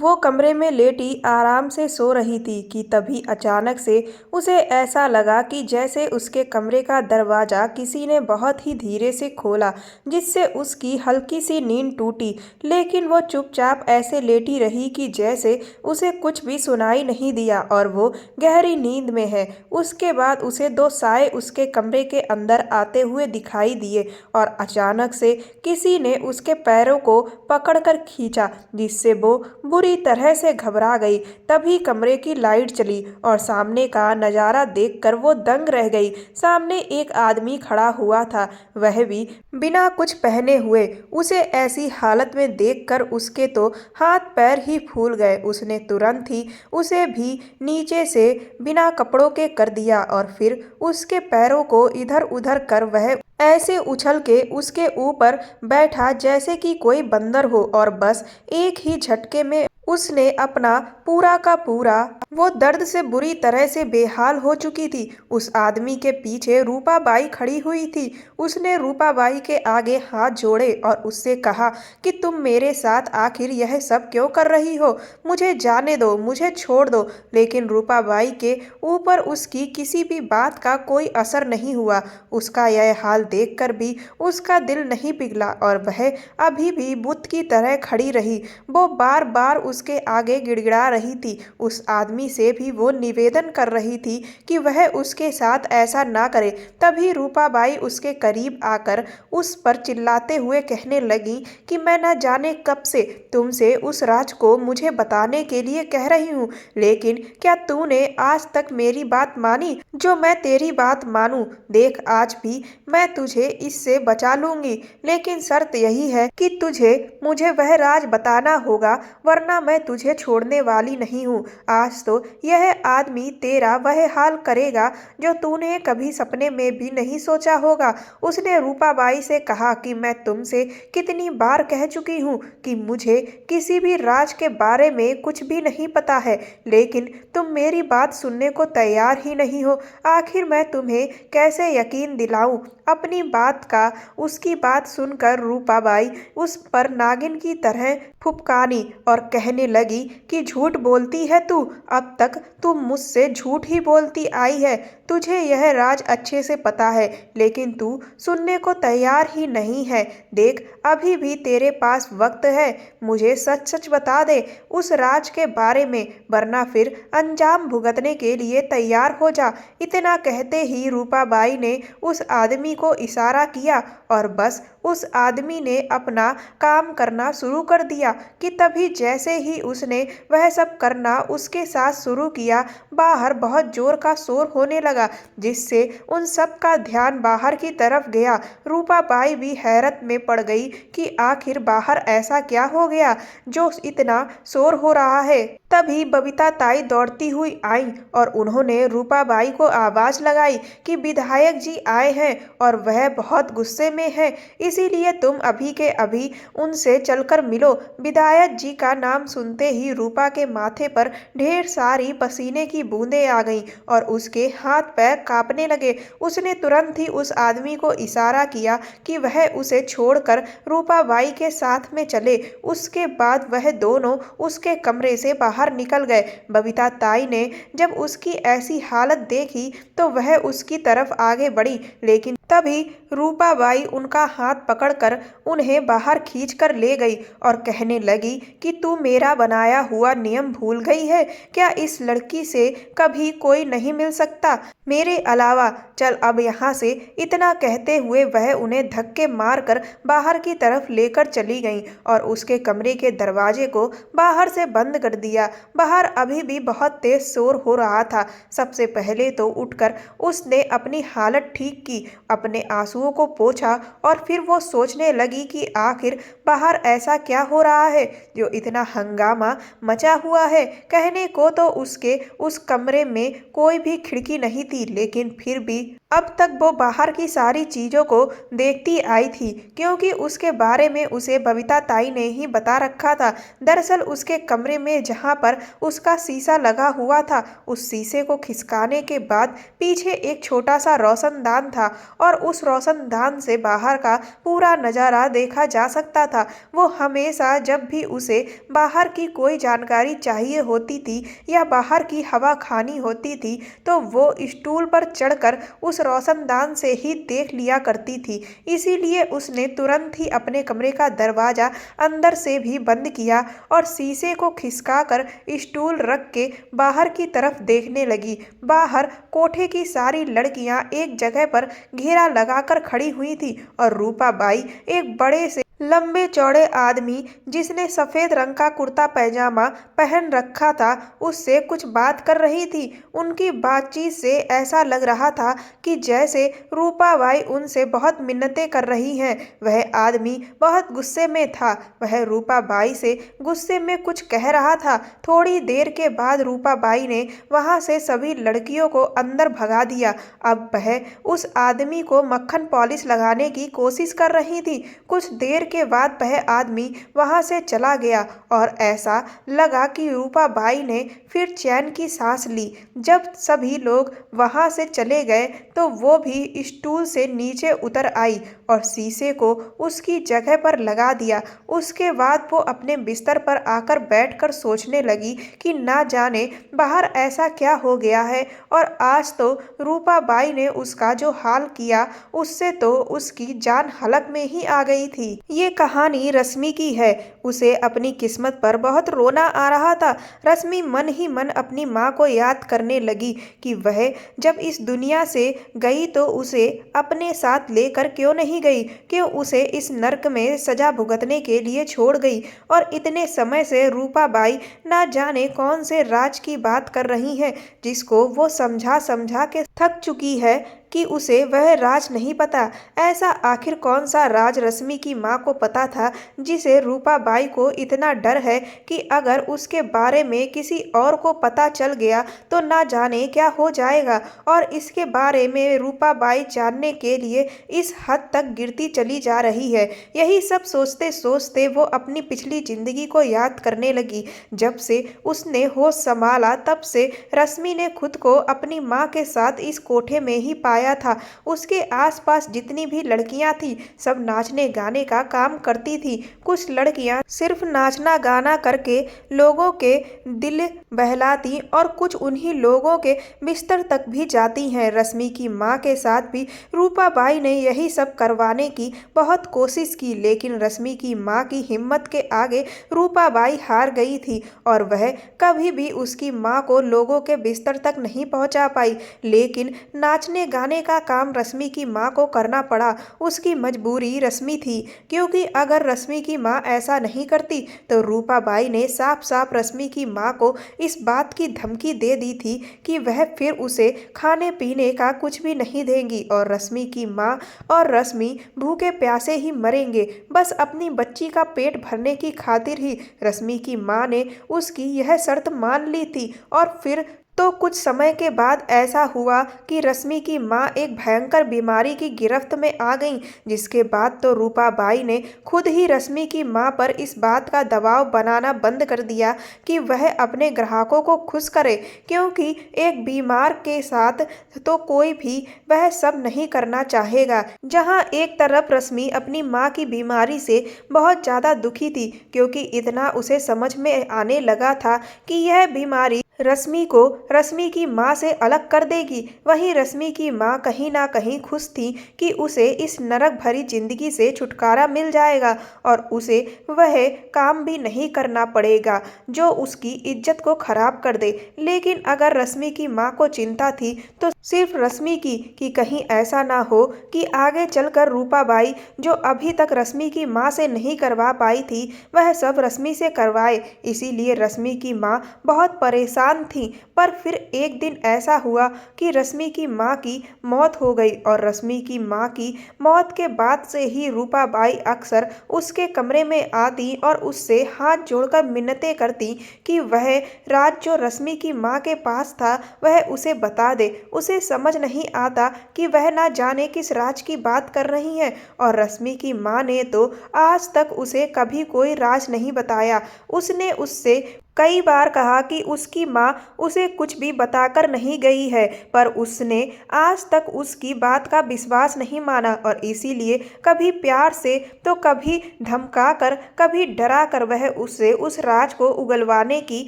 वो कमरे में लेटी आराम से सो रही थी कि तभी अचानक से उसे ऐसा लगा कि जैसे उसके कमरे का दरवाज़ा किसी ने बहुत ही धीरे से खोला, जिससे उसकी हल्की सी नींद टूटी। लेकिन वो चुपचाप ऐसे लेटी रही कि जैसे उसे कुछ भी सुनाई नहीं दिया और वो गहरी नींद में है। उसके बाद उसे दो साए उसके कमरे के अंदर आते हुए दिखाई दिए और अचानक से किसी ने उसके पैरों को पकड़कर खींचा, जिससे वो बुरी तरह से घबरा गई। तभी कमरे की लाइट चली और सामने का नजारा देखकर वो दंग रह गई। सामने एक आदमी खड़ा हुआ था, वह भी बिना कुछ पहने हुए। उसे ऐसी हालत में देखकर उसके तो हाथ पैर ही फूल गए। उसने तुरंत ही उसे भी नीचे से बिना कपड़ों के कर दिया और फिर उसके पैरों को इधर उधर कर वह ऐसे उछल के उसके ऊपर बैठा जैसे कि कोई बंदर हो और बस एक ही झटके में उसने अपना पूरा का पूरा वो दर्द से बुरी तरह से बेहाल हो चुकी थी। उस आदमी के पीछे रूपाबाई खड़ी हुई थी। उसने रूपाबाई के आगे हाथ जोड़े और उससे कहा कि तुम मेरे साथ आखिर यह सब क्यों कर रही हो? मुझे जाने दो, मुझे छोड़ दो। लेकिन रूपाबाई के ऊपर उसकी किसी भी बात का कोई असर नहीं हुआ। उसका यह हाल देखकर भी उसका दिल नहीं पिघला और वह अभी भी बुत की तरह खड़ी रही। वो बार बार उसके आगे गिड़गिड़ा रही थी। उस आदमी से भी वो निवेदन कर रही थी कि वह उसके साथ ऐसा ना करे। तभी रूपाबाई उसके करीब आकर उस पर चिल्लाते हुए कहने लगी कि मैं न जाने कब से तुमसे उस राज को मुझे बताने के लिए कह रही हूँ, लेकिन क्या तूने आज तक मेरी बात मानी जो मैं तेरी बात मानूं? देख, आज भी मैं तुझे इससे बचा लूंगी, लेकिन शर्त यही है कि तुझे मुझे वह राज बताना होगा, वरना मैं तुझे छोड़ने वाली नहीं हूँ। आज तो यह आदमी तेरा वह हाल करेगा जो तूने कभी सपने में भी नहीं सोचा होगा। उसने रूपाबाई से कहा कि मैं तुमसे कितनी बार कह चुकी हूँ कि मुझे किसी भी राज के बारे में कुछ भी नहीं पता है, लेकिन तुम मेरी बात सुनने को तैयार ही नहीं हो। आखिर मैं तुम्हें कैसे यकीन दिलाऊं अपनी बात का? उसकी बात सुनकर रूपाबाई उस पर नागिन की तरह फुफकानी और कहने लगी कि झूठ बोलती है तू, अब तक तू मुझसे झूठ ही बोलती आई है। तुझे यह राज अच्छे से पता है, लेकिन तू सुनने को तैयार ही नहीं है। देख, अभी भी तेरे पास वक्त है, मुझे सच सच बता दे उस राज के बारे में, वरना फिर अंजाम भुगतने के लिए तैयार हो जा। इतना कहते ही रूपाबाई ने उस आदमी को इशारा किया और बस उस आदमी ने अपना काम करना शुरू कर दिया कि तभी जैसे ही उसने वह सब करना उसके साथ शुरू किया, बाहर बहुत जोर का शोर होने लगा, जिससे उन सब का ध्यान बाहर की तरफ गया। रूपाबाई भी हैरत में पड़ गई कि आखिर बाहर ऐसा क्या हो गया जो इतना शोर हो रहा है। तभी बबीता ताई दौड़ती हुई आई और उन्होंने रूपाबाई को आवाज लगाई कि विधायक जी आए हैं और वह बहुत गुस्से में है, इसीलिए तुम अभी के अभी उनसे चलकर मिलो। विधायक जी का नाम सुनते ही रूपा के माथे पर ढेर सारी पसीने की बूंदें आ गईं और उसके हाथ पैर कांपने लगे। उसने तुरंत ही उस आदमी को इशारा किया कि वह उसे छोड़कर रूपाबाई के साथ में चले। उसके बाद वह दोनों उसके कमरे से बाहर निकल गए। बबीता ताई ने जब उसकी ऐसी हालत देखी तो वह उसकी तरफ आगे बढ़ी, लेकिन तभी रूपाबाई उनका हाथ पकड़कर उन्हें बाहर खींचकर ले गई और कहने लगी कि तू मेरा बनाया हुआ नियम भूल गई है क्या? इस लड़की से कभी कोई नहीं मिल सकता मेरे अलावा, चल अब यहाँ से। इतना कहते हुए वह उन्हें धक्के मारकर बाहर की तरफ लेकर चली गई और उसके कमरे के दरवाजे को बाहर से बंद कर दिया। बाहर अभी भी बहुत तेज शोर हो रहा था। सबसे पहले तो उठकर उसने अपनी हालत ठीक की, अपने आंसुओं को पोंछा और फिर वो सोचने लगी कि आखिर बाहर ऐसा क्या हो रहा है जो इतना हंगामा मचा हुआ है। कहने को तो उसके उस कमरे में कोई भी खिड़की नहीं थी, लेकिन फिर भी अब तक वो बाहर की सारी चीजों को देखती आई थी, क्योंकि उसके बारे में उसे बबीता ताई ने ही बता रखा था। दरअसल उसके कमरे में जहाँ पर उसका शीशा लगा हुआ था, उस शीशे को खिसकाने के बाद पीछे एक छोटा सा रोशनदान था और उस रोशनदान से बाहर का पूरा नज़ारा देखा जा सकता था। वो हमेशा जब भी उसे बाहर की कोई जानकारी चाहिए होती थी या बाहर की हवा खानी होती थी तो वो स्टूल पर चढ़कर उस रोशनदान से ही देख लिया करती थी। इसीलिए उसने तुरंत ही अपने कमरे का दरवाज़ा अंदर से भी बंद किया और शीशे को खिसकाकर स्टूल रख के बाहर की तरफ देखने लगी। बाहर कोठे की सारी लड़कियां एक जगह पर घेरा लगाकर खड़ी हुई थी और रूपाबाई एक बड़े से लंबे चौड़े आदमी जिसने सफेद रंग का कुर्ता पैजामा पहन रखा था उससे कुछ बात कर रही थी। उनकी बातचीत से ऐसा लग रहा था कि जैसे रूपाबाई उनसे बहुत मिन्नतें कर रही हैं। वह आदमी बहुत गुस्से में था। वह रूपाबाई से गुस्से में कुछ कह रहा था। थोड़ी देर के बाद रूपाबाई ने वहां से सभी लड़कियों को अंदर भगा दिया। अब वह उस आदमी को मक्खन पॉलिश लगाने की कोशिश कर रही थी। कुछ देर के बाद वह आदमी वहां से चला गया और ऐसा लगा कि रूपाबाई ने फिर चैन की सांस ली। जब सभी लोग वहां से चले गए तो वो भी स्टूल से नीचे उतर आई और शीशे को उसकी जगह पर लगा दिया। उसके बाद वो अपने बिस्तर पर आकर बैठकर सोचने लगी कि ना जाने बाहर ऐसा क्या हो गया है और आज तो रूपाबाई ने उसका जो हाल किया उससे तो उसकी जान हलक में ही आ गई थी। ये कहानी रश्मि की है। उसे अपनी किस्मत पर बहुत रोना आ रहा था। रश्मि मन ही मन अपनी माँ को याद करने लगी कि वह जब इस दुनिया से गई तो उसे अपने साथ लेकर क्यों नहीं गई, क्यों उसे इस नर्क में सजा भुगतने के लिए छोड़ गई। और इतने समय से रूपाबाई ना जाने कौन से राज की बात कर रही है जिसको वो समझा समझा के थक चुकी है कि उसे वह राज नहीं पता। ऐसा आखिर कौन सा राज रश्मि की माँ को पता था जिसे रूपाबाई को इतना डर है कि अगर उसके बारे में किसी और को पता चल गया तो ना जाने क्या हो जाएगा। और इसके बारे में रूपाबाई जानने के लिए इस हद तक गिरती चली जा रही है। यही सब सोचते सोचते वो अपनी पिछली जिंदगी को याद करने लगी। जब से उसने होश संभाला तब से रश्मि ने खुद को अपनी माँ के साथ इस कोठे में ही पाया था। उसके आसपास जितनी भी लड़कियां थी सब नाचने गाने का काम करती थी। कुछ लड़कियां सिर्फ नाचना गाना करके लोगों के दिल बहलाती और कुछ उन्हीं लोगों के बिस्तर तक भी जाती हैं। रश्मि की माँ के साथ भी रूपाबाई ने यही सब करवाने की बहुत कोशिश की लेकिन रश्मि की माँ की हिम्मत के आगे रूपाबाई हार गई थी और वह कभी भी उसकी माँ को लोगों के बिस्तर तक नहीं पहुँचा पाई। लेकिन नाचने गाने का काम रश्मि की माँ को करना पड़ा। उसकी मजबूरी रश्मि थी क्योंकि अगर रश्मि की माँ ऐसा नहीं करती तो रूपाबाई ने साफ साफ रश्मि की माँ को इस बात की धमकी दे दी थी कि वह फिर उसे खाने पीने का कुछ भी नहीं देंगी और रश्मि की माँ और रश्मि भूखे प्यासे ही मरेंगे। बस अपनी बच्ची का पेट भरने की खातिर ही रश्मि की माँ ने उसकी यह शर्त मान ली थी। और फिर तो कुछ समय के बाद ऐसा हुआ कि रश्मि की माँ एक भयंकर बीमारी की गिरफ्त में आ गईं, जिसके बाद तो रूपाबाई ने खुद ही रश्मि की माँ पर इस बात का दबाव बनाना बंद कर दिया कि वह अपने ग्राहकों को खुश करे, क्योंकि एक बीमार के साथ तो कोई भी वह सब नहीं करना चाहेगा। जहाँ एक तरफ रश्मि अपनी माँ की बीमारी से बहुत ज़्यादा दुखी थी क्योंकि इतना उसे समझ में आने लगा था कि यह बीमारी रश्मि को रश्मि की माँ से अलग कर देगी, वहीं रश्मि की माँ कहीं ना कहीं खुश थी कि उसे इस नरक भरी जिंदगी से छुटकारा मिल जाएगा और उसे वह काम भी नहीं करना पड़ेगा जो उसकी इज्जत को खराब कर दे। लेकिन अगर रश्मि की माँ को चिंता थी तो सिर्फ रश्मि की कि कहीं ऐसा ना हो कि आगे चलकर रूपाबाई जो अभी तक रश्मि की माँ से नहीं करवा पाई थी वह सब रश्मि से करवाए। इसीलिए रश्मि की माँ बहुत परेशान थी। पर फिर एक दिन ऐसा हुआ कि रश्मि की माँ की मौत हो गई और रश्मि की माँ की मौत के बाद से ही रूपाबाई अक्सर उसके कमरे में आती और उससे हाथ जोड़कर मिन्नतें करती कि वह राज जो रश्मि की माँ के पास था वह उसे बता दे। उसे समझ नहीं आता कि वह ना जाने किस राज की बात कर रही है और रश्मि की माँ ने तो आज तक उसे कभी कोई राज नहीं बताया। उसने उससे कई बार कहा कि उसकी माँ उसे कुछ भी बताकर नहीं गई है, पर उसने आज तक उसकी बात का विश्वास नहीं माना और इसीलिए कभी प्यार से तो कभी धमकाकर, कभी डराकर वह उससे उस राज को उगलवाने की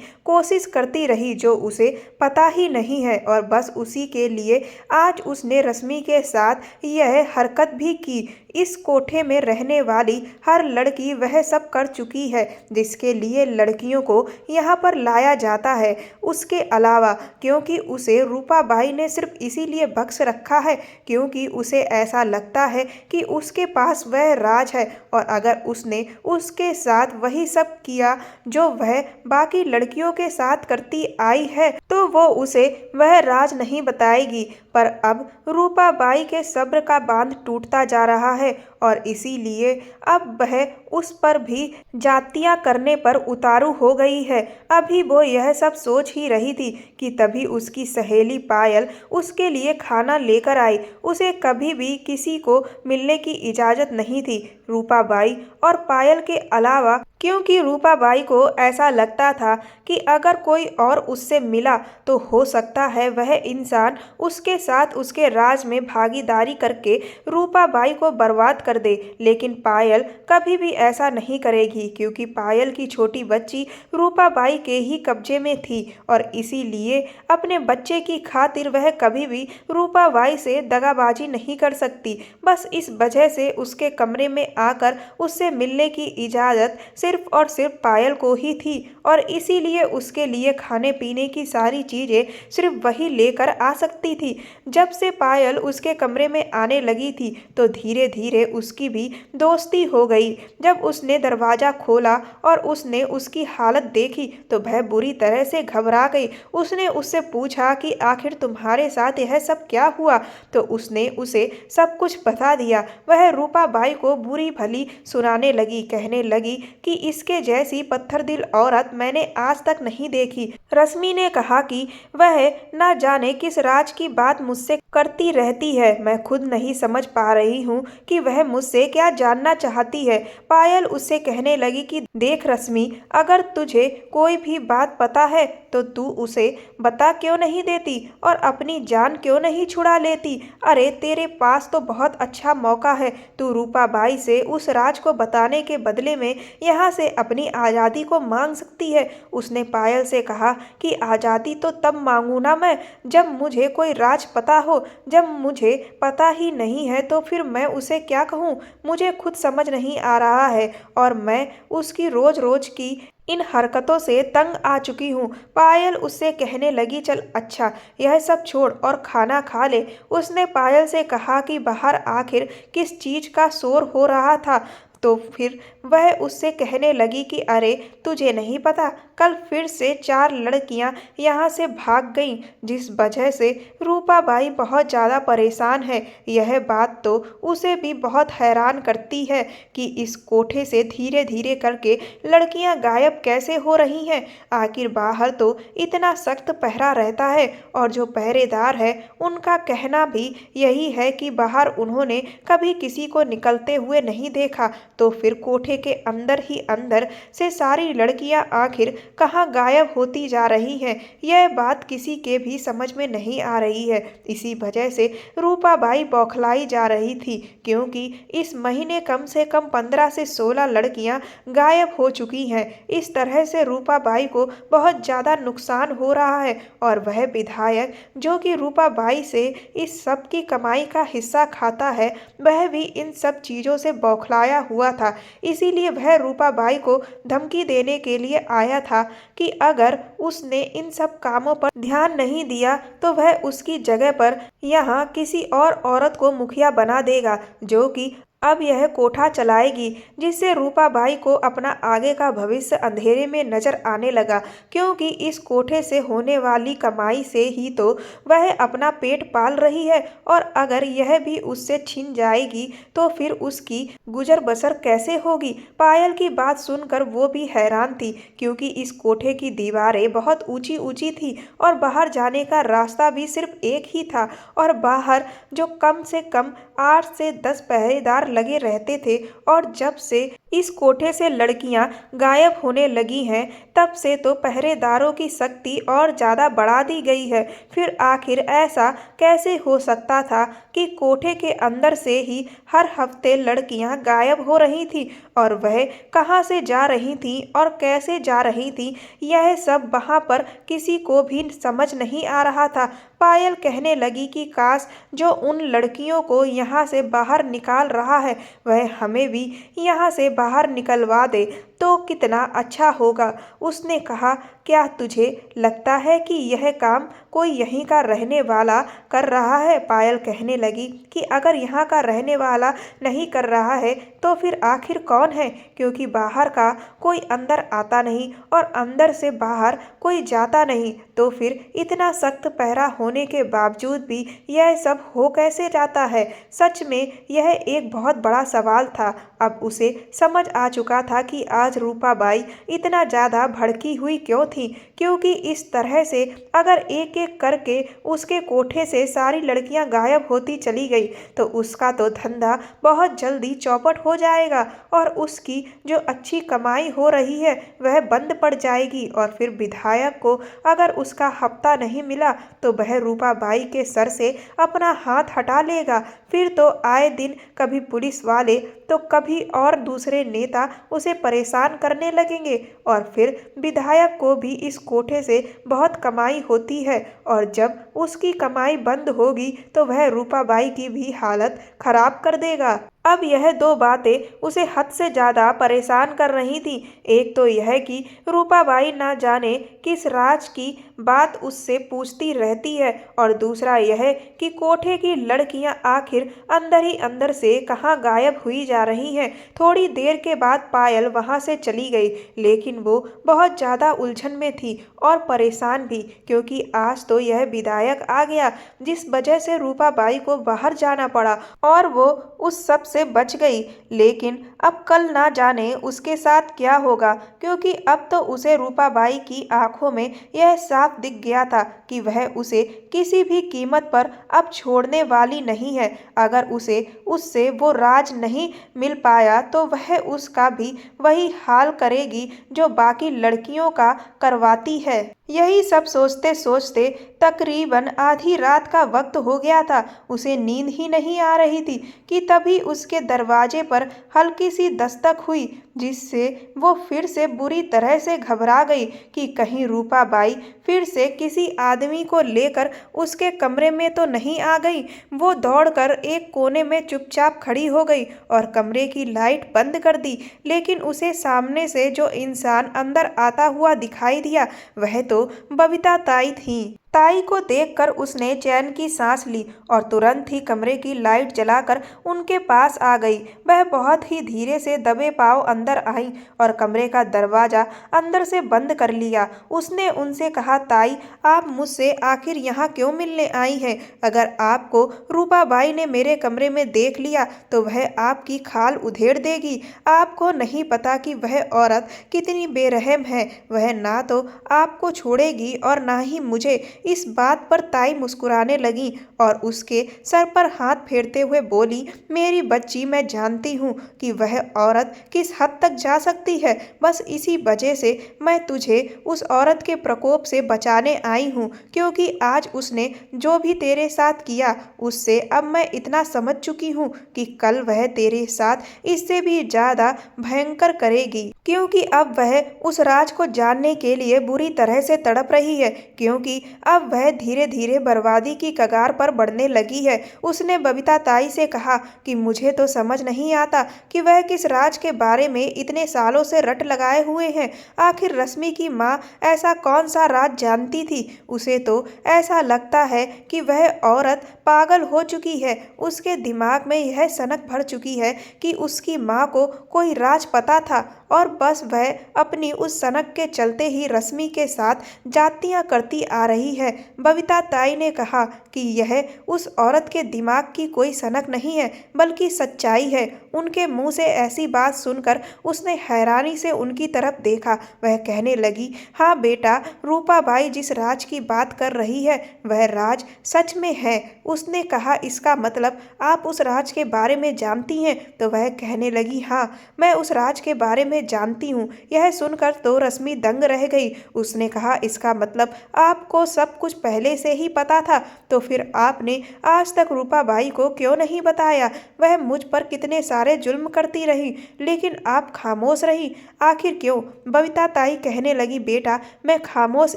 कोशिश करती रही जो उसे पता ही नहीं है। और बस उसी के लिए आज उसने रश्मि के साथ यह हरकत भी की। इस कोठे में रहने वाली हर लड़की वह सब कर चुकी है जिसके लिए लड़कियों को यहाँ पर लाया जाता है। उसके अलावा क्योंकि उसे रूपाबाई ने सिर्फ इसीलिए बख्श रखा है क्योंकि उसे ऐसा लगता है कि उसके पास वह राज है और अगर उसने उसके साथ वही सब किया जो वह बाकी लड़कियों के साथ करती आई है तो वो उसे वह राज नहीं बताएगी। पर अब रूपाबाई के सब्र का बांध टूटता जा रहा है और इसीलिए अब वह उस पर भी जातियां करने पर उतारू हो गई है। अभी वो यह सब सोच ही रही थी कि तभी उसकी सहेली पायल उसके लिए खाना लेकर आई। उसे कभी भी किसी को मिलने की इजाज़त नहीं थी रूपाबाई और पायल के अलावा, क्योंकि रूपाबाई को ऐसा लगता था कि अगर कोई और उससे मिला तो हो सकता है वह इंसान उसके साथ उसके राज में भागीदारी करके रूपाबाई को बर्बाद कर दे। लेकिन पायल कभी भी ऐसा नहीं करेगी क्योंकि पायल की छोटी बच्ची रूपाबाई के ही कब्जे में थी और इसीलिए अपने बच्चे की खातिर वह कभी भी रूपाबाई से दगाबाजी नहीं कर सकती। बस इस वजह से उसके कमरे में आकर उससे मिलने की इजाज़त सिर्फ और सिर्फ पायल को ही थी और इसीलिए उसके लिए खाने पीने की सारी चीज़ें सिर्फ वही लेकर आ सकती थी। जब से पायल उसके कमरे में आने लगी थी तो धीरे धीरे उसकी भी दोस्ती हो गई। जब उसने दरवाज़ा खोला और उसने उसकी हालत देखी तो वह बुरी तरह से घबरा गई। उसने उससे पूछा कि आखिर तुम्हारे साथ यह सब क्या हुआ, तो उसने उसे सब कुछ बता दिया। वह रूपाबाई को बुरी भली सुनाने लगी, कहने लगी कि इसके जैसी पत्थरदिल औरत मैंने आज तक नहीं देखी। रश्मि ने कहा कि वह न जाने किस राज की बात मुझसे करती रहती है, मैं खुद नहीं समझ पा रही हूँ कि वह मुझसे क्या जानना चाहती है। पायल उससे कहने लगी कि देख रश्मि, अगर तुझे कोई भी बात पता है तो तू उसे बता क्यों नहीं देती और अपनी जान क्यों नहीं छुड़ा लेती। अरे तेरे पास तो बहुत अच्छा मौका है, तू रूपाबाई से उस राज को बताने के बदले में यहाँ से अपनी आज़ादी को मांग सकती है। उसने पायल से कहा कि आज़ादी तो तब मांगू ना मैं जब मुझे कोई राज पता हो, जब मुझे पता ही नहीं है तो फिर मैं उसे क्या कहूँ। मुझे खुद समझ नहीं आ रहा है और मैं उसकी रोज रोज की इन हरकतों से तंग आ चुकी हूँ। पायल उससे कहने लगी चल अच्छा यह सब छोड़ और खाना खा ले। उसने पायल से कहा कि बाहर आखिर किस चीज़ का शोर हो रहा था, तो फिर वह उससे कहने लगी कि अरे तुझे नहीं पता, कल फिर से 4 लड़कियां यहाँ से भाग गईं जिस वजह से रूपाबाई बहुत ज़्यादा परेशान है। यह बात तो उसे भी बहुत हैरान करती है कि इस कोठे से धीरे धीरे करके लड़कियां गायब कैसे हो रही हैं। आखिर बाहर तो इतना सख्त पहरा रहता है और जो पहरेदार है उनका कहना भी यही है कि बाहर उन्होंने कभी किसी को निकलते हुए नहीं देखा, तो फिर कोठे के अंदर ही अंदर से सारी लड़कियां आखिर कहाँ गायब होती जा रही हैं, यह बात किसी के भी समझ में नहीं आ रही है। इसी वजह से रूपाबाई बौखलाई जा रही थी क्योंकि इस महीने कम से कम 15 से 16 लड़कियां गायब हो चुकी हैं। इस तरह से रूपाबाई को बहुत ज़्यादा नुकसान हो रहा है और वह विधायक जो कि रूपाबाई से इस सब की कमाई का हिस्सा खाता है वह भी इन सब चीज़ों से बौखलाया हुआ था। इसीलिए वह रूपाबाई को धमकी देने के लिए आया था कि अगर उसने इन सब कामों पर ध्यान नहीं दिया तो वह उसकी जगह पर यहाँ किसी और औरत को मुखिया बना देगा जो कि अब यह कोठा चलाएगी, जिससे रूपाबाई को अपना आगे का भविष्य अंधेरे में नजर आने लगा क्योंकि इस कोठे से होने वाली कमाई से ही तो वह अपना पेट पाल रही है और अगर यह भी उससे छिन जाएगी तो फिर उसकी गुजर बसर कैसे होगी। पायल की बात सुनकर वो भी हैरान थी क्योंकि इस कोठे की दीवारें बहुत ऊंची ऊंची थी और बाहर जाने का रास्ता भी सिर्फ एक ही था और बाहर जो कम से कम 8 से 10 पहरेदार लगे रहते थे और जब से इस कोठे से लड़कियां गायब होने लगी हैं, तब से तो पहरेदारों की सख्ती और ज़्यादा बढ़ा दी गई है। फिर आखिर ऐसा कैसे हो सकता था कि कोठे के अंदर से ही हर हफ्ते लड़कियां गायब हो रही थीं और वह कहां से जा रही थीं और कैसे जा रही थीं, यह सब वहां पर किसी को भी समझ नहीं आ रहा था। पायल कहने लगी कि काश जो उन लड़कियों को यहाँ से बाहर निकाल रहा है वह हमें भी यहाँ से बाहर निकलवा दे तो कितना अच्छा होगा। उसने कहा, क्या तुझे लगता है कि यह काम कोई यहीं का रहने वाला कर रहा है? पायल कहने लगी कि अगर यहाँ का रहने वाला नहीं कर रहा है तो फिर आखिर कौन है, क्योंकि बाहर का कोई अंदर आता नहीं और अंदर से बाहर कोई जाता नहीं, तो फिर इतना सख्त पहरा होने के बावजूद भी यह सब हो कैसे जाता है? सच में यह एक बहुत बड़ा सवाल था। अब उसे समझ आ चुका था कि आज रूपाबाई इतना ज़्यादा भड़की हुई क्यों थी, क्योंकि इस तरह से अगर एक एक करके उसके कोठे से सारी लड़कियां गायब होती चली गई तो उसका तो धंधा बहुत जल्दी चौपट हो जाएगा और उसकी जो अच्छी कमाई हो रही है वह बंद पड़ जाएगी। और फिर विधायक को अगर उसका हफ्ता नहीं मिला तो वह रूपाबाई के सर से अपना हाथ हटा लेगा। फिर तो आए दिन कभी पुलिस वाले तो कभी और दूसरे नेता उसे परेशान करने लगेंगे और फिर विधायक को भी इस कोठे से बहुत कमाई होती है और जब उसकी कमाई बंद होगी तो वह रूपाबाई की भी हालत खराब कर देगा। अब यह दो बातें उसे हद से ज़्यादा परेशान कर रही थी। एक तो यह कि रूपाबाई ना जाने किस राज की बात उससे पूछती रहती है और दूसरा यह कि कोठे की लड़कियां आखिर अंदर ही अंदर से कहाँ गायब हुई जा रही हैं। थोड़ी देर के बाद पायल वहां से चली गई, लेकिन वो बहुत ज़्यादा उलझन में थी और परेशान भी, क्योंकि आज तो यह विधायक आ गया जिस वजह से रूपाबाई को बाहर जाना पड़ा और वो उस सब से बच गई। लेकिन अब कल ना जाने उसके साथ क्या होगा, क्योंकि अब तो उसे रूपाबाई की आंखों में यह साफ दिख गया था कि वह उसे किसी भी कीमत पर अब छोड़ने वाली नहीं है। अगर उसे उससे वो राज नहीं मिल पाया तो वह उसका भी वही हाल करेगी जो बाकी लड़कियों का करवाती है। यही सब सोचते सोचते तकरीबन आधी रात का वक्त हो गया था। उसे नींद ही नहीं आ रही थी कि तभी उसके दरवाजे पर हल्की सी दस्तक हुई, जिससे वो फिर से बुरी तरह से घबरा गई कि कहीं रूपाबाई फिर से किसी आदमी को लेकर उसके कमरे में तो नहीं आ गई। वो दौड़कर एक कोने में चुपचाप खड़ी हो गई और कमरे की लाइट बंद कर दी, लेकिन उसे सामने से जो इंसान अंदर आता हुआ दिखाई दिया वह तो बबीता ताई थी। ताई को देखकर उसने चैन की सांस ली और तुरंत ही कमरे की लाइट जलाकर उनके पास आ गई। वह बहुत ही धीरे से दबे पांव अंदर आई और कमरे का दरवाजा अंदर से बंद कर लिया। उसने उनसे कहा, ताई आप मुझसे आखिर यहाँ क्यों मिलने आई हैं? अगर आपको रूपाबाई ने मेरे कमरे में देख लिया तो वह आपकी खाल उधेड़ देगी। आपको नहीं पता कि वह औरत कितनी बेरहम है। वह ना तो आपको छोड़ेगी और ना ही मुझे। इस बात पर ताई मुस्कुराने लगी और उसके सर पर हाथ फेरते हुए बोली, मेरी बच्ची, मैं जानती हूँ कि वह औरत किस हद तक जा सकती है। बस इसी वजह से मैं तुझे उस औरत के प्रकोप से बचाने आई हूँ, क्योंकि आज उसने जो भी तेरे साथ किया उससे अब मैं इतना समझ चुकी हूँ कि कल वह तेरे साथ इससे भी ज़्यादा भयंकर करेगी, क्योंकि अब वह उस राज को जानने के लिए बुरी तरह से तड़प रही है, क्योंकि अब वह धीरे धीरे बर्बादी की कगार पर बढ़ने लगी है। उसने बबीता ताई से कहा कि मुझे तो समझ नहीं आता कि वह किस राज के बारे में इतने सालों से रट लगाए हुए हैं। आखिर रश्मि की माँ ऐसा कौन सा राज जानती थी? उसे तो ऐसा लगता है कि वह औरत पागल हो चुकी है। उसके दिमाग में यह सनक भर चुकी है कि उसकी माँ को कोई राज पता था और बस वह अपनी उस सनक के चलते ही रश्मि के साथ जातियां करती आ रही है। बबीता ताई ने कहा कि यह उस औरत के दिमाग की कोई सनक नहीं है बल्कि सच्चाई है। उनके मुंह से ऐसी बात सुनकर उसने हैरानी से उनकी तरफ देखा। वह कहने लगी, हाँ बेटा, रूपाबाई जिस राज की बात कर रही है वह राज सच में है। उसने कहा, इसका मतलब आप उस राज के बारे में जानती हैं? तो वह कहने लगी, हाँ मैं उस राज के बारे में जानती हूँ। यह सुनकर तो रश्मि दंग रह गई। उसने कहा, इसका मतलब आपको सब कुछ पहले से ही पता था? तो फिर आपने आज तक रूपाबाई को क्यों नहीं बताया? वह मुझ पर कितने सारे जुल्म करती रही लेकिन आप खामोश रही, आखिर क्यों? बबीता ताई कहने लगी, बेटा मैं खामोश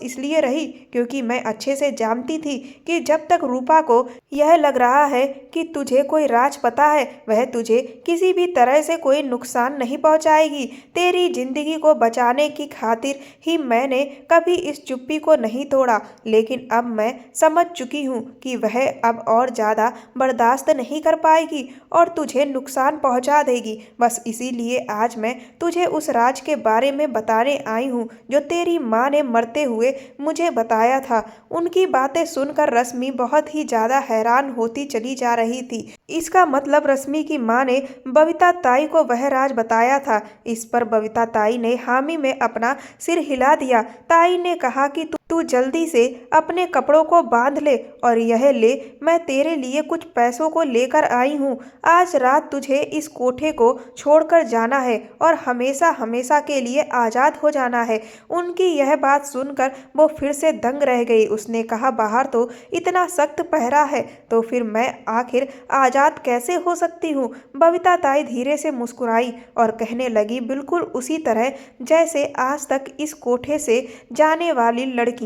इसलिए रही क्योंकि मैं अच्छे से जानती थी कि जब तक रूपा को यह लग रहा है कि तुझे कोई राज पता है वह तुझे किसी भी तरह से कोई नुकसान नहीं पहुंचाएगी। तेरी जिंदगी को बचाने की खातिर ही मैंने कभी इस चुप्पी को नहीं तोड़ा, लेकिन अब मैं समझ चुकी हूँ कि वह अब और ज़्यादा बर्दाश्त नहीं कर पाएगी और तुझे नुकसान पहुंचा देगी। बस इसीलिए आज मैं तुझे उस राज के बारे में बताने आई हूँ जो तेरी माँ ने मरते हुए मुझे बताया था। उनकी बातें सुनकर रश्मि बहुत ही ज़्यादा हैरान होती चली जा रही थी। इसका मतलब रश्मि की माँ ने बबीता ताई को वह राज बताया था। इस पर बबीता ताई ने हामी में अपना सिर हिला दिया। ताई ने कहा कि तू जल्दी से अपने कपड़ों को बांध ले और यह ले, मैं तेरे लिए कुछ पैसों को लेकर आई हूँ। आज रात तुझे इस कोठे को छोड़कर जाना है और हमेशा हमेशा के लिए आज़ाद हो जाना है। उनकी यह बात सुनकर वो फिर से दंग रह गई। उसने कहा, बाहर तो इतना सख्त पहरा है तो फिर मैं आखिर आज़ाद कैसे हो सकती हूँ? बबीता ताई धीरे से मुस्कुराई और कहने लगी, बिल्कुल उसी तरह जैसे आज तक इस कोठे से जाने वाली लड़कियाँ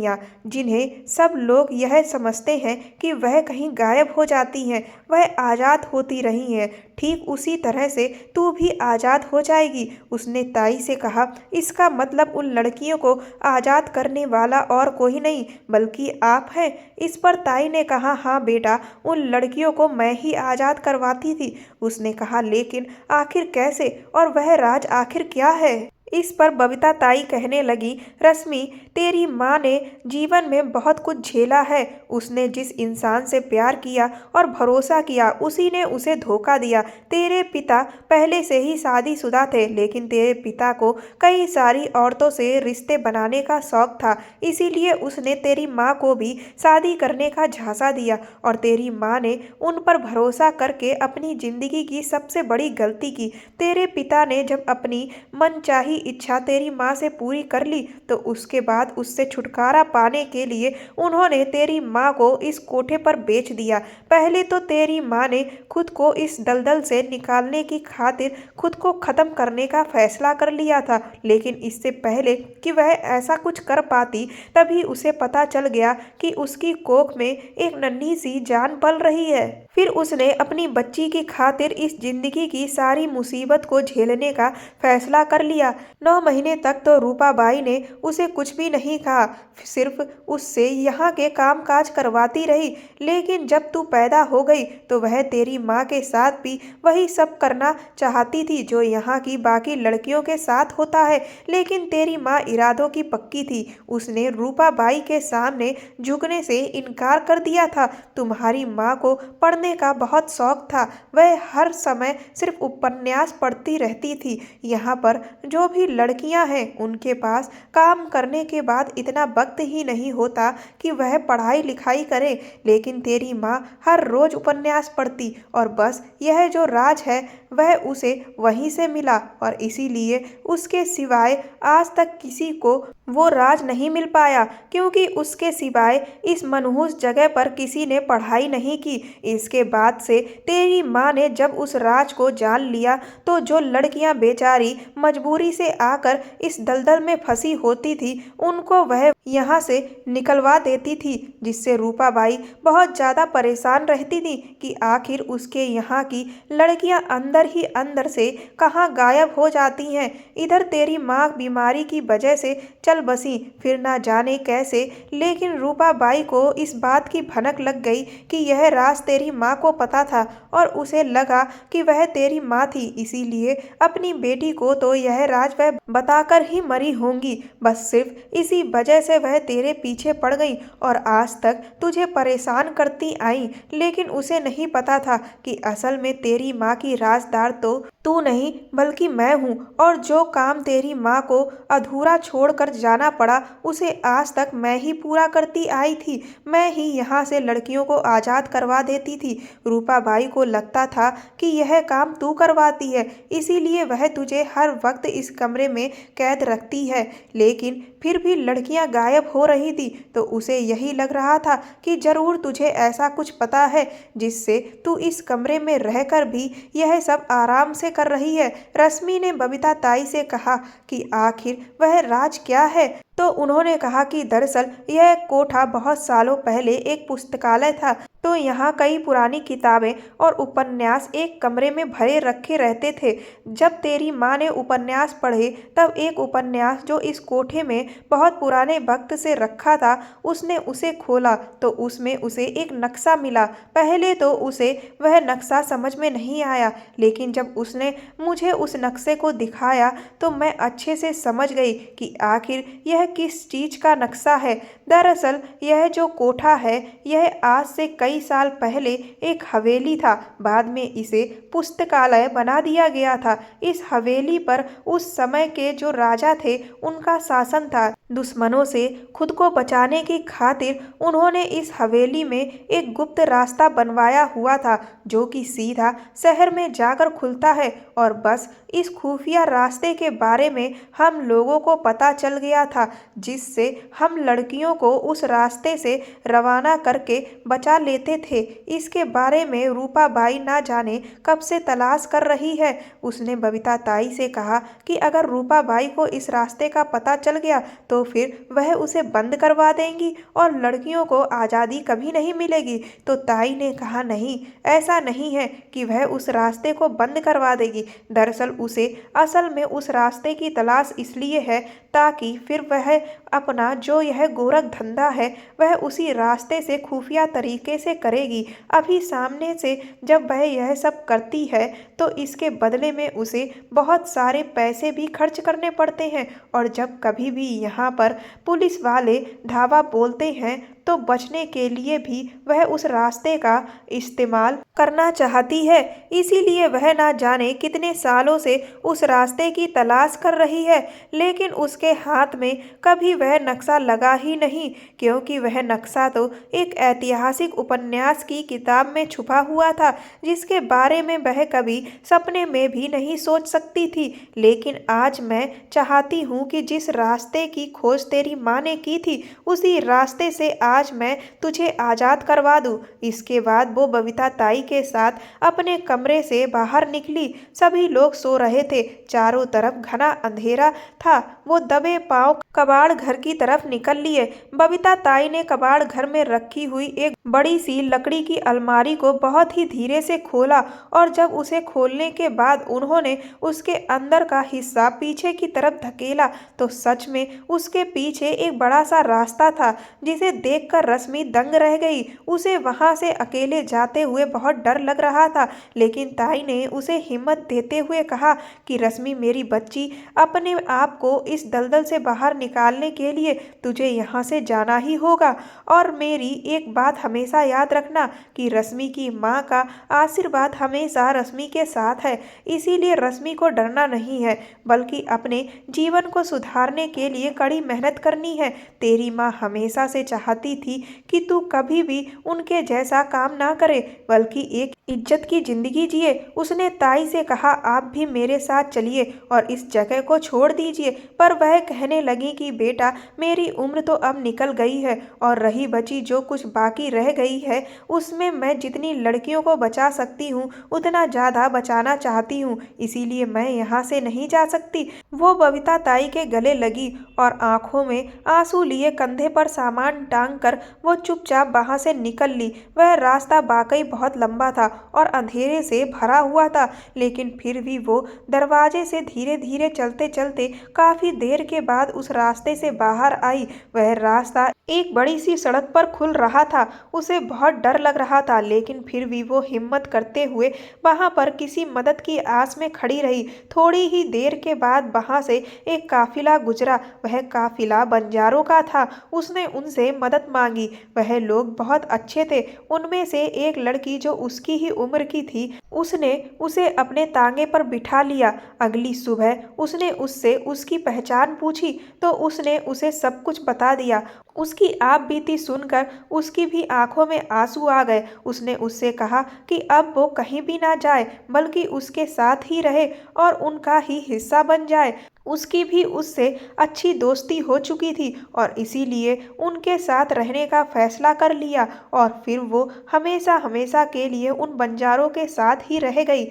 जिन्हें सब लोग यह समझते हैं कि वह कहीं गायब हो जाती हैं, वह आज़ाद होती रही हैं, ठीक उसी तरह से तू भी आज़ाद हो जाएगी। उसने ताई से कहा, इसका मतलब उन लड़कियों को आज़ाद करने वाला और कोई नहीं बल्कि आप हैं? इस पर ताई ने कहा, हाँ बेटा, उन लड़कियों को मैं ही आज़ाद करवाती थी। उसने कहा, लेकिन आखिर कैसे और वह राज आखिर क्या है? इस पर बबीता ताई कहने लगी, रश्मि, तेरी माँ ने जीवन में बहुत कुछ झेला है। उसने जिस इंसान से प्यार किया और भरोसा किया उसी ने उसे धोखा दिया। तेरे पिता पहले से ही शादीशुदा थे लेकिन तेरे पिता को कई सारी औरतों से रिश्ते बनाने का शौक था, इसीलिए उसने तेरी माँ को भी शादी करने का झांसा दिया और तेरी माँ ने उन पर भरोसा करके अपनी जिंदगी की सबसे बड़ी गलती की। तेरे पिता ने जब अपनी मनचाही इच्छा तेरी माँ से पूरी कर ली तो उसके बाद उससे छुटकारा पाने के लिए उन्होंने तेरी माँ को इस कोठे पर बेच दिया। पहले तो तेरी माँ ने खुद को इस दलदल से निकालने की खातिर खुद को खत्म करने का फैसला कर लिया था, लेकिन इससे पहले कि वह ऐसा कुछ कर पाती तभी उसे पता चल गया कि उसकी कोख में एक नन्ही सी जान पल रही है। फिर उसने अपनी बच्ची की खातिर इस जिंदगी की सारी मुसीबत को झेलने का फैसला कर लिया। 9 महीने तक तो रूपाबाई ने उसे कुछ भी नहीं कहा, सिर्फ उससे यहाँ के कामकाज करवाती रही, लेकिन जब तू पैदा हो गई तो वह तेरी माँ के साथ भी वही सब करना चाहती थी जो यहाँ की बाकी लड़कियों के साथ होता है। लेकिन तेरी माँ इरादों की पक्की थी, उसने रूपाबाई के सामने झुकने से इनकार कर दिया था। तुम्हारी माँ को पढ़ने का बहुत शौक था, वह हर समय सिर्फ उपन्यास पढ़ती रहती थी। यहाँ पर जो भी लड़कियां हैं उनके पास काम करने के बाद इतना वक्त ही नहीं होता कि वह पढ़ाई लिखाई करे, लेकिन तेरी माँ हर रोज उपन्यास पढ़ती और बस यह जो राज है वह उसे वहीं से मिला और इसीलिए उसके सिवाय आज तक किसी को वो राज नहीं मिल पाया, क्योंकि उसके सिवाय इस मनहूस जगह पर किसी ने पढ़ाई नहीं की। इसके बाद से तेरी माँ ने जब उस राज को जान लिया तो जो लड़कियां बेचारी मजबूरी से आकर इस दलदल में फंसी होती थी उनको वह यहाँ से निकलवा देती थी, जिससे रूपाबाई बहुत ज़्यादा परेशान रहती थी कि आखिर उसके यहाँ की लड़कियां अंदर ही अंदर से कहाँ गायब हो जाती हैं। इधर तेरी माँ बीमारी की वजह से चल बसी, फिर ना जाने कैसे, लेकिन रूपाबाई को इस बात की भनक लग गई कि यह राज तेरी माँ को पता था और उसे लगा कि वह तेरी माँ थी, इसीलिए अपनी बेटी को तो यह राज वह बताकर ही मरी होंगी। बस सिर्फ इसी वजह से वह तेरे पीछे पड़ गई और आज तक तुझे परेशान करती आई। लेकिन उसे नहीं पता था कि असल में तेरी माँ की राजदार तो तू नहीं बल्कि मैं हूँ, और जो काम तेरी माँ को अधूरा छोड़कर जाना पड़ा उसे आज तक मैं ही पूरा करती आई थी। मैं ही यहाँ से लड़कियों को आज़ाद करवा देती थी। रूपाबाई को लगता था कि यह काम तू करवाती है, इसीलिए वह तुझे हर वक्त इस कमरे में कैद रखती है। लेकिन फिर भी लड़कियां गायब हो रही थी तो उसे यही लग रहा था कि जरूर तुझे ऐसा कुछ पता है जिससे तू इस कमरे में रहकर भी यह सब आराम से कर रही है। रश्मि ने बबीता ताई से कहा कि आखिर वह राज क्या है। तो उन्होंने कहा कि दरअसल यह कोठा बहुत सालों पहले एक पुस्तकालय था, तो यहाँ कई पुरानी किताबें और उपन्यास एक कमरे में भरे रखे रहते थे। जब तेरी माँ ने उपन्यास पढ़े तब एक उपन्यास जो इस कोठे में बहुत पुराने वक्त से रखा था, उसने उसे खोला तो उसमें उसे एक नक्शा मिला। पहले तो उसे वह नक्शा समझ में नहीं आया, लेकिन जब उसने मुझे उस नक्शे को दिखाया तो मैं अच्छे से समझ गई कि आखिर यह किस चीज का नक्शा है। दरअसल यह जो कोठा है यह आज से कई साल पहले एक हवेली था, बाद में इसे पुस्तकालय बना दिया गया था। इस हवेली पर उस समय के जो राजा थे उनका शासन था। दुश्मनों से खुद को बचाने की खातिर उन्होंने इस हवेली में एक गुप्त रास्ता बनवाया हुआ था जो कि सीधा शहर में जाकर खुलता है, और बस इस खुफिया रास्ते के बारे में हम लोगों को पता चल गया था, जिससे हम लड़कियों को उस रास्ते से रवाना करके बचा लेते थे। इसके बारे में रूपाबाई ना जाने कब से तलाश कर रही है। उसने बबीता ताई से कहा कि अगर रूपाबाई को इस रास्ते का पता चल गया तो फिर वह उसे बंद करवा देंगी और लड़कियों को आज़ादी कभी नहीं मिलेगी। तो ताई ने कहा नहीं, ऐसा नहीं है कि वह उस रास्ते को बंद करवा देगी। दरअसल उसे असल में उस रास्ते की तलाश इसलिए है ताकि फिर वह अपना जो यह गोरख धंधा है वह उसी रास्ते से खुफिया तरीके से करेगी। अभी सामने से जब वह यह सब करती है तो इसके बदले में उसे बहुत सारे पैसे भी खर्च करने पड़ते हैं, और जब कभी भी यहाँ पर पुलिस वाले धावा बोलते हैं तो बचने के लिए भी वह उस रास्ते का इस्तेमाल करना चाहती है। इसीलिए वह ना जाने कितने सालों से उस रास्ते की तलाश कर रही है, लेकिन उसके हाथ में कभी वह नक्शा लगा ही नहीं, क्योंकि वह नक्शा तो एक ऐतिहासिक उपन्यास की किताब में छुपा हुआ था जिसके बारे में वह कभी सपने में भी नहीं सोच सकती थी। लेकिन आज मैं चाहती हूँ कि जिस रास्ते की खोज तेरी माँ ने की थी उसी रास्ते से आज मैं तुझे आज़ाद करवा दूँ। इसके बाद वो बबीता ताई के साथ अपने कमरे से बाहर निकली। सभी लोग सो रहे थे, चारों तरफ घना अंधेरा था। वो दबे पांव कबाड़ घर की तरफ निकल लिए। बबीता ताई ने कबाड़ घर में रखी हुई एक बड़ी सी लकड़ी की अलमारी को बहुत ही धीरे से खोला, और जब उसे खोलने के बाद उन्होंने उसके अंदर का हिस्सा पीछे की तरफ धकेला तो सच में उसके पीछे एक बड़ा सा रास्ता था जिसे देखकर रश्मि दंग रह गई। उसे वहां से अकेले जाते हुए बहुत डर लग रहा था, लेकिन ताई ने उसे हिम्मत देते हुए कहा कि रश्मि मेरी बच्ची, अपने आप को इस दलदल से बाहर निकालने के लिए तुझे यहाँ से जाना ही होगा, और मेरी एक बात हमेशा याद रखना कि रश्मि की माँ का आशीर्वाद हमेशा रश्मि के साथ है। इसीलिए रश्मि को डरना नहीं है बल्कि अपने जीवन को सुधारने के लिए कड़ी मेहनत करनी है। तेरी माँ हमेशा से चाहती थी कि तू कभी भी उनके जैसा काम ना करे बल्कि एक इज्जत की जिंदगी जिए। उसने ताई से कहा आप भी मेरे साथ चलिए और इस जगह को छोड़ दीजिए, पर वह कहने लगी कि बेटा मेरी उम्र तो अब निकल गई है और रही बची जो कुछ बाकी रह गई है उसमें मैं जितनी लड़कियों को बचा सकती हूँ उतना ज़्यादा बचाना चाहती हूँ, इसीलिए मैं यहाँ से नहीं जा सकती। वो बबीता ताई के गले लगी और आंखों में आंसू लिए कंधे पर सामान टांग मानकर वो चुपचाप वहां से निकल ली। वह रास्ता वाकई बहुत लंबा था और अंधेरे से भरा हुआ था, लेकिन फिर भी वो दरवाजे से धीरे धीरे चलते चलते काफी देर के बाद उस रास्ते से बाहर आई। वह रास्ता एक बड़ी सी सड़क पर खुल रहा था। उसे बहुत डर लग रहा था, लेकिन फिर भी वो हिम्मत करते हुए वहां पर किसी मदद की आस में खड़ी रही। थोड़ी ही देर के बाद वहां से एक काफिला गुजरा। वह काफिला बंजारों का था। उसने उनसे मदद मांगी। वह लोग बहुत अच्छे थे। उनमें से एक लड़की जो उसकी ही उम्र की थी, उसने उसे अपने तांगे पर बिठा लिया। अगली सुबह उसने उससे उसकी पहचान पूछी तो उसने उसे सब कुछ बता दिया। उसकी आप बीती सुनकर उसकी भी आंखों में आंसू आ गए। उसने उससे कहा कि अब वो कहीं भी ना जाए, बल्कि उसके साथ ही रहे और उनका ही हिस्सा बन जाए। उसकी भी उससे अच्छी दोस्ती हो चुकी थी और इसीलिए उनके साथ रहने का फैसला कर लिया और फिर वो हमेशा हमेशा के लिए उन बंजारों के साथ ही रह गई।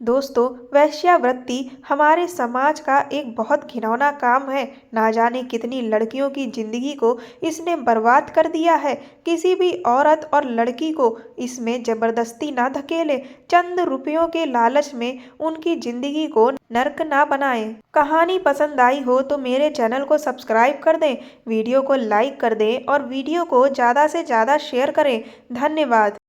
दोस्तों, वैश्यावृत्ति हमारे समाज का एक बहुत घिनौना काम है। ना जाने कितनी लड़कियों की जिंदगी को इसने बर्बाद कर दिया है। किसी भी औरत और लड़की को इसमें जबरदस्ती ना धकेले। चंद रुपयों के लालच में उनकी जिंदगी को नर्क ना बनाएं। कहानी पसंद आई हो तो मेरे चैनल को सब्सक्राइब कर दें, वीडियो को लाइक कर दें और वीडियो को ज़्यादा से ज़्यादा शेयर करें। धन्यवाद।